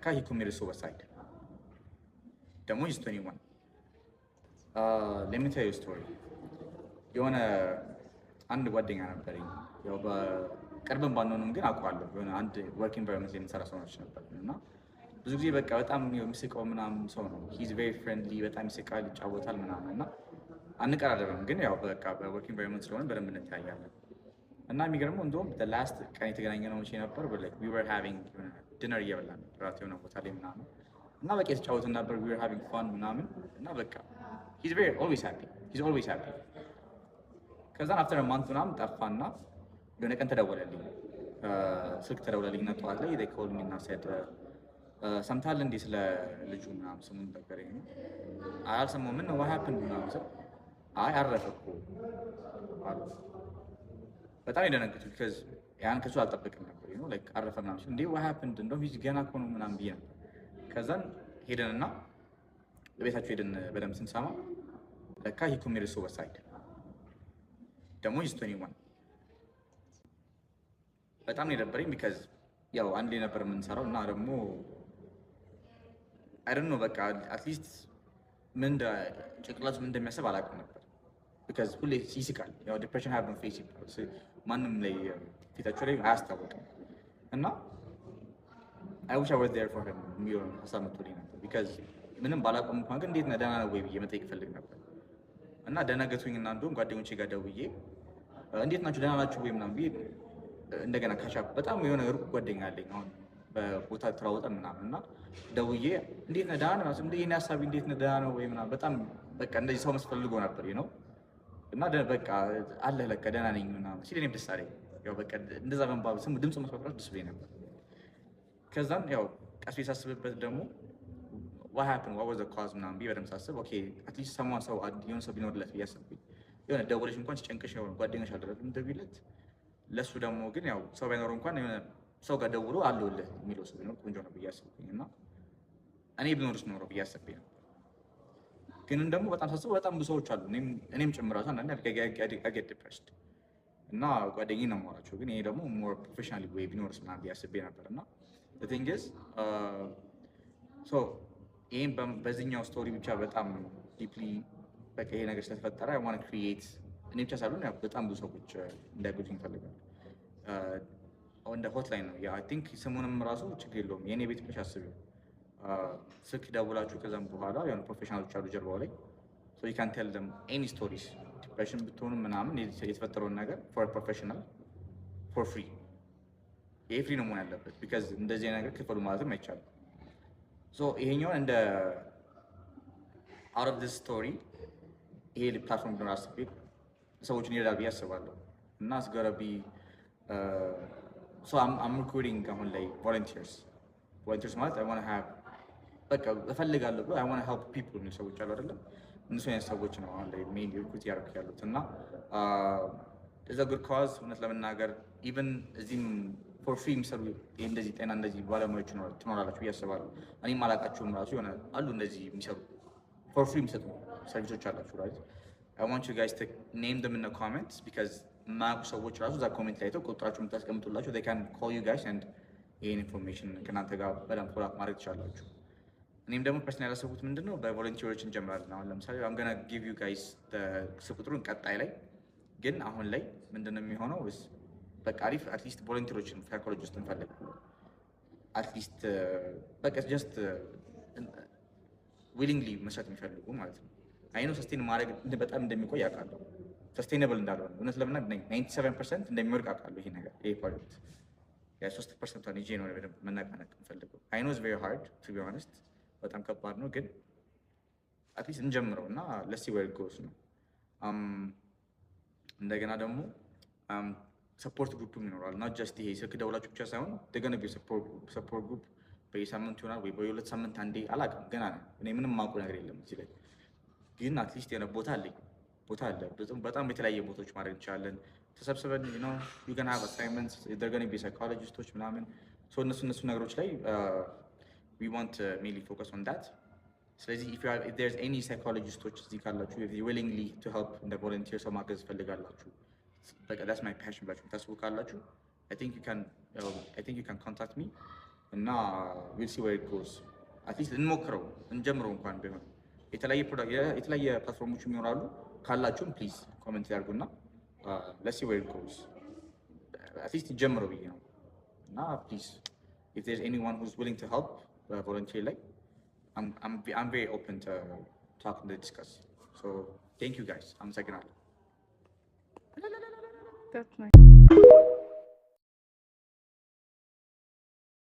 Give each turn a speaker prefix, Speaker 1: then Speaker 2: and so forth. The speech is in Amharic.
Speaker 1: ለካ he committed suicide ደግሞ he's 21 let me tell you a story የሆነ አንድ ጓደኛ ነበረኝ ያው በቅርብም ባንሆንም ግን አውቀዋለሁ የሆነ አንድ ወርክ ኢንቫይሮንመንት ላይ የምንሰራ ሰዎች ነበር እና ብዙ ጊዜ በቃ በጣም የሚስቀው ምናምን ሰው ነው he's very friendly በጣም ይስቃል ይጫወታል ምናምን እና አንቀራረብም ግን ያው በቃ በወርክ ኢንቫይሮንመንት ስለሆነ በደንብ እንተያያለን እና የሚገርመው እንደውም ላስት ቀን የተገናኘነው መቼ ነበር we were having dinner እየበላን ራት የሆነ ቦታ ላይ ምናምን እና በቃ የተጫወትን ነበር we were having fun ምናምን እና በቃ he's always happy ከዛን after a month ምናምን ጠፋና የሆነ ቀን ተደወለልኝ ስልክ ተደወለልኝ እና ጠዋት ላይ they called me እና said ሰምታል እንዴ ስለ ልጁ ምናምን ስሙን ነገረኝ አልሰማሁም ምን ነው what happened ምናምን ስል አይ አረፈ እኮ አሉ በጣም የደነገጥኩት because ያን ከሱ አልጠበቅም ነበር like አረፈ ምናምን እንዴ what happened እንደውም ሂጅ ገና እኮ ነው ምናምን ብዬ ነበር ከዛን ሄደንና በቤታቸው ሄደን በደንብ ስንሰማ ለካ he committed suicide ደግሞ he's 21 በጣም ነው የደበረኝ because ያው አንድ ላይ ነበር የምንሰራው እና ደግሞ I don't know በቃ at least ምን ጭንቅላቱ ምን እንደሚያስብ አላውቅም ነበር because ሁሌ ይስቃል ያው ዲፕሬሽን have no face ይባላል ማንም ላይ ፊታቸው ላይ አያስታውቅም እና I wish I was there for him የሚሆን ሀሳብ መጥቶልኝ ነበር because ምንም ባላውቅም እንኳን ግን እንዴት ነህ ደህና ነው ወይ ብዬ መጠየቅ እፈልግ ነበር እና ደነገጥኩኝ እና እንደውም ጓደኞቼ ጋር ደውዬ እንዴት ናችሁ ደህና ናችሁ ወይ ምናምን ብዬ እንደገና ካሻፕ በጣም የሆነ ሩቅ ጓደኛ አለኝ አሁን በቦታ ተራውጠን ምናምን እና ደውዬ እንዴት ነህ ደህና ነህ እንዴ የኔ ሀሳብ እንዴት ነህ ደህና ነው ወይ ምናምን በጣም በቃ እንደዚህ ሰው መስፈልጎ ነበር እና በቃ አለ ለካ ደህና ነኝ ምናምን ሲል እኔም ደስ አለኝ ያው በቃ እንደዛ መንባብ ስሙ ድምፁ መስማት ደስ ብሎኝ ነበር ከዛም ያው ቀስ ብዬ ሳስብበት ደግሞ what happened what was the cause ምናምን ብዬ በደምብ ሳስብ ኦኬ at least someone ሰው የሆነ ሰው ቢኖርለት ብዬ አሰብኩኝ የሆነ ደውለሽ እንኳን ሲጨንቅሽ የሆነ ጓደኛሽ አልደረግም እንደቢለት ለሱ ደግሞ ግን ያው ሰው ባይኖር እንኳን የሆነ ሰው ጋር ደውሎ አለውልህ የሚለው ሰው ቢኖር ቆንጆ ነው ብዬ አሰብኩኝ እና እኔ ብኖርስ ኖሮ ብዬ አሰብኩኝ ግን ደግሞ በጣም ሳስበው በጣም ብዙ ሰዎች አሉ እኔም ጭምራቱ አንዳንዴ I get depressed እና ጓደኛዬ ነው የማወራቸው ግን ይሄ ደግሞ more professional way ቢኖርስ ምናምን ብዬ አስቤ ነበር እና the thing is so ይሄን በዚህኛው ስቶሪ ብቻ በጣም ዲፕሊ በቃ ይሄ ነገር ስለተፈጠረ I want to create እኔ ብቻ ሳልሆን በጣም ብዙ ሰዎች እንዲያግዙኝ እፈልጋለሁ እንደ ሆትላይን ነው I think ስሙንም ራሱ ችግር የለውም የኔ ቤት ብቻ አስቢው ስልክ ደውላችሁ ከዛም በኋላ የሆነ ፕሮፌሽናሎች አሉ ጀርባው ላይ so you can tell them any stories ዲፕሬሽን ብትሆኑ ምናምን የተፈጠረውን ነገር for a professional for free ይሄ ፍሪ ነው መሆን ያለበት because እንደዚህ ነገር ክፈሉ ማለትም አይቻልም so ይሄኛው እንደ out of this story ይሄ ፕላትፎርም ነው አስቤ ሰዎችን ይረዳል ብዬ አስባለሁ እና አስገራቢ so I'm recruiting አሁን ላይ volunteers ማለት I want to have በቃ እፈልጋለሁ ብሎ I want to help people የሚሉ ሰዎች አሉ አይደለም እነሱ አይነት ሰዎች ነው አሁን ላይ ሜይን ሪክሩት ያደረኩት ያሉት እና it's a good cause እውነት ለመናገር even እዚህም for free የሚሰሩ እንደዚህ ጤና እንደዚህ ባለሙያዎች ትኖራላችሁ ብዬ አስባለሁ እኔም አላውቃቸውም ራሱ የሆነ አሉ እንደዚህ የሚሰሩ for free የሚሰጡ ሰርቪሶች አላችሁ right I want you guys to name them in the comments because ማያውቁ ሰዎች ራሱ እዛ ኮሜንት ላይ አይተው ቁጥራችሁን የምታስቀምጡላችሁ they can call you guys and ይሄን ኢንፎርሜሽን ከእናንተ ጋር በደንብ ፎሎ አፕ ማድረግ ትችላላችሁ እኔም ደግሞ ፐርሰናል ያላሰብኩት ምንድነው በቮለንቲሮች እንጀምራለን አሁን ለምሳሌ I'm gonna give you guys the ቁጥሩን ቀጣይ ላይ ግን አሁን ላይ ምንድነው የሚሆነው በቃ አሪፍ አትሊስት ቮለንቲሮችን ሳይኮሎጂስት እንፈልግ አትሊስት በቃ ጀስት ዊሊንግሊ መስራት የሚፈልጉ ማለት ነው አይኑ ሰስቴን ማድረግ በጣም እንደሚቆይ አውቃለሁ ሰስቴይነብል እንዳልሆነ እውነት ለምናምን 97% እንደሚወድቅ አውቃለሁ ይሄ ነገር ይሄ ፕሮጀክት ያ3% ነው ይዤ ነው በደንብ መናቀቅ እንፈልገው I know it's very hard to be honest በጣም ከባድ ነው ግን አትሊስት እንጀምረው እና let's see where it goes ነው እንደገና ደግሞ ሰፖርት ግሩፕ ይኖራል not just ይሄ ስልክ ደውላችሁ ብቻ ሳይሆን ደገነ ሰፖርት ግሩፕ በየሳምንቱ ይሆናል ወይ በየሁለት ሳምንት አንዴ አላውቅም ገና ነው እኔ ምንም የማውቀው ነገር የለም እዚህ ላይ ግን አትሊስት የሆነ ቦታ አለ በጣም የተለያየ ቦታዎች ማድረግ እንችላለን ተሰብስበን you can have assignments they're going to be psychologists ምናምን so እነሱ ነገሮች ላይ we want to mainly focus on that ስለዚህ if there's any psychologists እዚህ ካላችሁ if you willingly to help in the volunteer ሰው ማገዝ ፈልጋላችሁ that's my passion ብላችሁ ታስቡ ካላችሁ I think you can contact me እና ዊል ሲ ዌር ኢት ጎስ። አትሊስት እንሞክረው እንጀምረው እንኳን ቢሆን የተለያየ ፕላትፎርሞች ይኖራሉ። ካላችሁም ፕሊዝ ኮሜንት ያድርጉና let's see where it goes። አትሊስት ጀምረው ብዬ ነው እና ፕሊዝ if there's anyone who's willing to help volunteer like I'm very open to talk and discuss. So thank you guys. አመሰግናለሁ።
Speaker 2: That's nice.